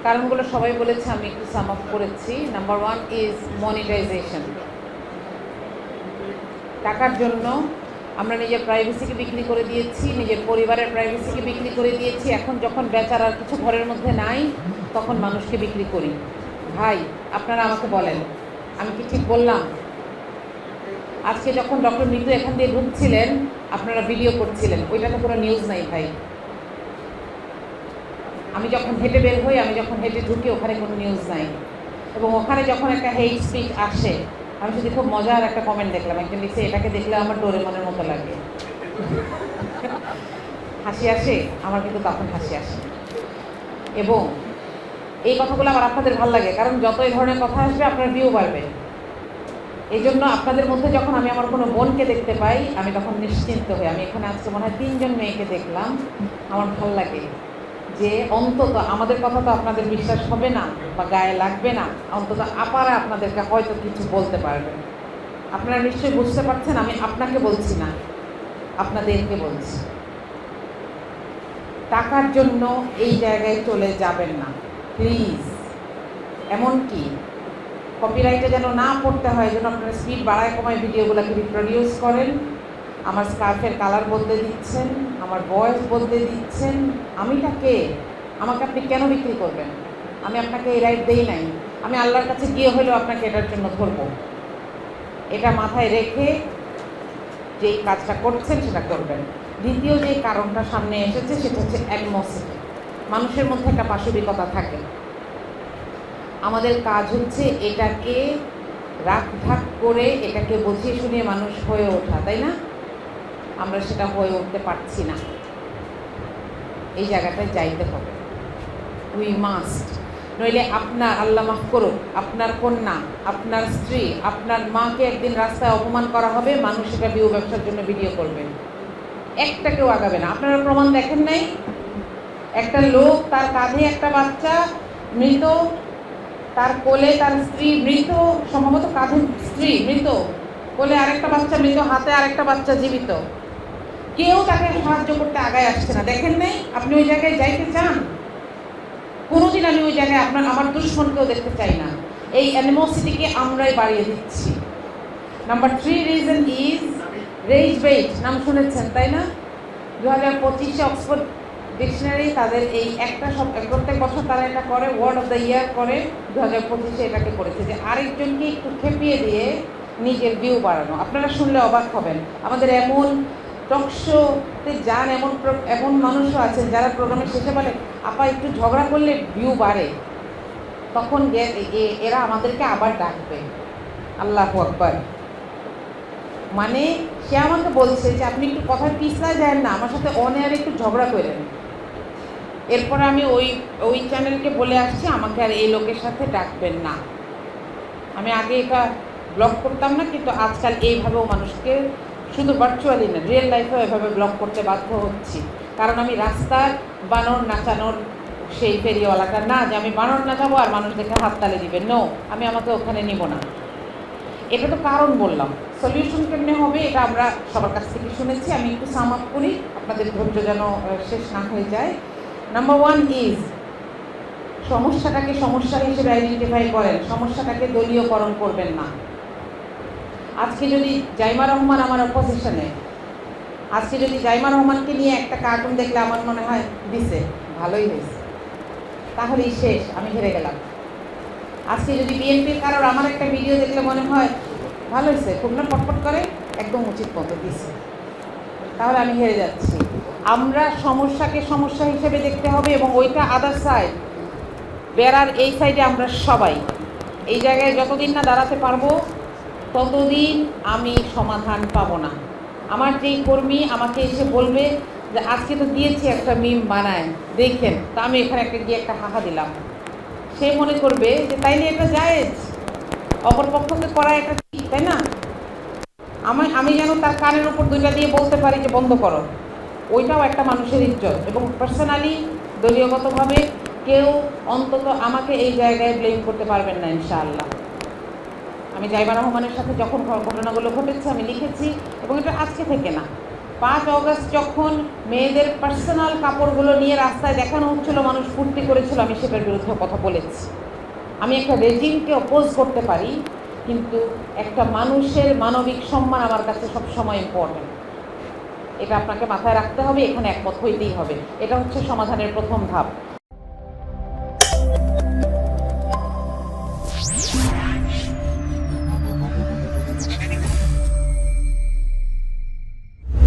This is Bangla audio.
কারণগুলো সবাই বলেছে, আমি একটু সাম আপ করেছি। Number 1 is monetization. টাকার জন্য আমরা নিজের প্রাইভেসিকে বিক্রি করে দিয়েছি, নিজের পরিবারের প্রাইভেসিকে বিক্রি করে দিয়েছি। এখন যখন বেচার আর কিছু ঘরের মধ্যে নাই, তখন মানুষকে বিক্রি করি। ভাই, আপনারা আমাকে বলেন, আমি কি ঠিক বললাম? আজকে যখন ডক্টর মৃত্যু এখান দিয়ে ঢুকছিলেন, আপনারা ভিডিও করছিলেন, ওইটাতে কোনো নিউজ নাই ভাই। আমি যখন হেঁটে বের হই, আমি যখন হেঁটে ঢুকি, ওখানে কোনো নিউজ নাই। এবং ওখানে যখন একটা হেট স্পিচ আসে, আমি শুধু খুব মজার একটা কমেন্ট দেখলাম, একজন লিখছে, এটাকে দেখলে আমার ডোরেমনের মতো লাগে। হাসি আসে, আমার কিন্তু তখন হাসি আসে। এবং এই কথাগুলো আমার আপনাদের ভালো লাগে, কারণ যত এই ধরনের কথা আসবে আপনার ভিউ বাড়বে। এই জন্য আপনাদের মধ্যে যখন আমি আমার কোনো বোনকে দেখতে পাই, আমি তখন নিশ্চিন্ত হই। আমি এখানে আজকে মনে হয় 3 জন মেয়েকে দেখলাম, আমার ভালো লাগে যে অন্তত আমাদের কথা তো আপনাদের বিশ্বাস হবে না বা গায়ে লাগবে না, অন্তত আপারা আপনাদেরকে হয়তো কিছু বলতে পারবেন। আপনারা নিশ্চয়ই বুঝতে পারছেন, আমি আপনাকে বলছি না, আপনাদেরকে বলছি। টাকার জন্য এই জায়গায় চলে যাবেন না প্লিজ। এমনকি কপিরাইটে যেন না পড়তে হয়, যেন আপনারা স্পিড বাড়ায় কমায় ভিডিওগুলোকে রিপ্রডিউস করেন। আমার স্কার্ফের কালার বদলে দিচ্ছেন, আমার ভয়েস বদলে দিচ্ছেন। আমিটা কে? আমাকে আপনি কেন বিক্রি করবেন? আমি আপনাকে এই রাইট দেই নাই। আমি আল্লাহর কাছে গিয়ে হলেও আপনাকে এটার জন্য ধরবো। এটা মাথায় রেখে যেই কাজটা করছেন সেটা করবেন। দ্বিতীয় যে কারণটা সামনে এসেছে সেটা হচ্ছে অ্যানিমোসিটি। মানুষের মধ্যে একটা পাশবিকতা থাকে। আমাদের কাজ হচ্ছে এটাকে রাখঢাক করে, এটাকে বুঝিয়ে শুনিয়ে মানুষ হয়ে ওঠা, তাই না? আমরা সেটা হয়ে উঠতে পারছি না। এই জায়গাটায় যাইতে হবে, উই মাস্ট। নইলে আপনার, আল্লাহ মাফ করুক, আপনার কন্যা, আপনার স্ত্রী, আপনার মাকে একদিন রাস্তায় অপমান করা হবে, মানুষ সেটা ভিউ ব্যবসার জন্য ভিডিও করবে, একটা কেউ আগাবে না। আপনারা প্রমাণ দেখেন নাই? একটা লোক, তার কাঁধে একটা বাচ্চা মৃত, তার কোলে তার স্ত্রী মৃত, সম্ভবত কাঁধে স্ত্রী মৃত, কোলে আরেকটা বাচ্চা মৃত, হাতে আরেকটা বাচ্চা জীবিত, কেউ তাকে সাহায্য করতে আগায় আসছে না। দেখেন নাই? আপনি ওই জায়গায় যাইতে চান? কোনোদিন আমি ওই জায়গায় আমার দুশ্মনকেও দেখতে চাই না। এই অ্যানিমোসিটিকে আমরাই বাড়িয়ে দিচ্ছি। Number 3 reason is rage bait. নাম শুনেছেন তাই না? 2025-এ অক্সফোর্ড ডিকশনারি তাদের এই একটা প্রত্যেক বছর তারা এটা করে, ওয়ার্ড অফ দ্য ইয়ার করে। 2025-এ এটাকে করেছে যে আরেকজনকে একটু খেপিয়ে দিয়ে নিজের ভিউ বাড়ানো। আপনারা শুনলে অবাক হবেন, আমাদের এমন টকশোতে যান, এমন মানুষও আছেন যারা প্রোগ্রামের শেষে বলে, আপা একটু ঝগড়া করলে ভিউ বাড়ে। তখন এরা আমাদেরকে আবার ডাকবে। আল্লাহু আকবার। মানে সে আমাকে বলছে যে আপনি একটু কথার পিছলা যায় না, আমার সাথে অন এয়ারে একটু ঝগড়া করেন। এরপরে আমি ওই চ্যানেলকে বলে আসছি, আমাকে আর এই লোকের সাথে ডাকবেন না। আমি আগে এটা ব্লক করতাম না, কিন্তু আজকাল এইভাবেও মানুষকে, শুধু ভার্চুয়ালি না, রিয়েল লাইফেও এভাবে ব্লক করতে বাধ্য হচ্ছি। কারণ আমি রাস্তার বানর নাচানোর সেই ফেরিওয়ালাটা না, যে আমি বানর নাচাবো আর মানুষ দেখে হাততালি দিবে। নো, আমি আমাকে ওখানে নিব না। এটা তো কারণ বললাম। সলিউশন কেমনে হবে এটা আমরা সবার কাছ থেকে শুনেছি। আমি একটু সাম আপ করি, আপনাদের ধৈর্য যেন শেষ না হয়ে যায়। নাম্বার 1 ইজ সমস্যাটাকে সমস্যা হিসেবে আইডেন্টিফাই করেন, সমস্যাটাকে দলীয়করণ করবেন না। আজকে যদি জাইমা রহমান আমার অপোজিশনে, আজকে যদি জাইমা রহমানকে নিয়ে একটা কার্টুন দেখলে আমার মনে হয় দিছে ভালোই হয়েছে, তাহলেই শেষ, আমি হেরে গেলাম। আজকে যদি বিএনপির কারোর আমার একটা ভিডিও দেখলে মনে হয় ভালো হয়েছে, খুব না পটপট করে, একদম উচিত মতো দিছে, তাহলে আমি হেরে যাচ্ছি। আমরা সমস্যাকে সমস্যা হিসেবে দেখতে হবে, এবং ওইটা আদার সাইড, বেড়ার এই সাইডে আমরা সবাই। এই জায়গায় যতদিন না দাঁড়াতে পারবো ততদিন আমি সমাধান পাবো না। আমার যেই কর্মী আমাকে এসে বলবে যে আজকে তো দিয়েছি একটা মিম বানায় দেখেন, তা আমি এখানে গিয়ে একটা হাহা দিলাম, সে মনে করবে যে তাইলে এটা জায়েজ, অপরপক্ষকে করা এটা ঠিক, তাই না? আমি যেন তার কানের উপর 2টা দিয়ে বলতে পারি যে বন্ধ করো, ওইটাও একটা মানুষের ইজ্জত। এবং পার্সোনালি, দলীয়গতভাবে কেউ অন্তত আমাকে এই জায়গায় ব্লেম করতে পারবেন না ইনশাআল্লাহ। আমি জাইমা রহমানের সাথে যখন ঘটনাগুলো ঘটেছে আমি লিখেছি, এবং এটা আজকে থেকে না, 5 অগস্ট যখন মেয়েদের পার্সোনাল কাপড়গুলো নিয়ে রাস্তায় দেখানো হচ্ছিল, মানুষ ফুর্তি করেছিল, আমি সেটার বিরুদ্ধে কথা বলেছি। আমি একটা রেজিমকে অপোজ করতে পারি, কিন্তু একটা মানুষের মানবিক সম্মান আমার কাছে সবসময় ইম্পর্টেন্ট। এটা আপনাকে মাথায় রাখতে হবে, এখানে একমত হইতেই হবে। এটা হচ্ছে সমাধানের প্রথম ধাপ।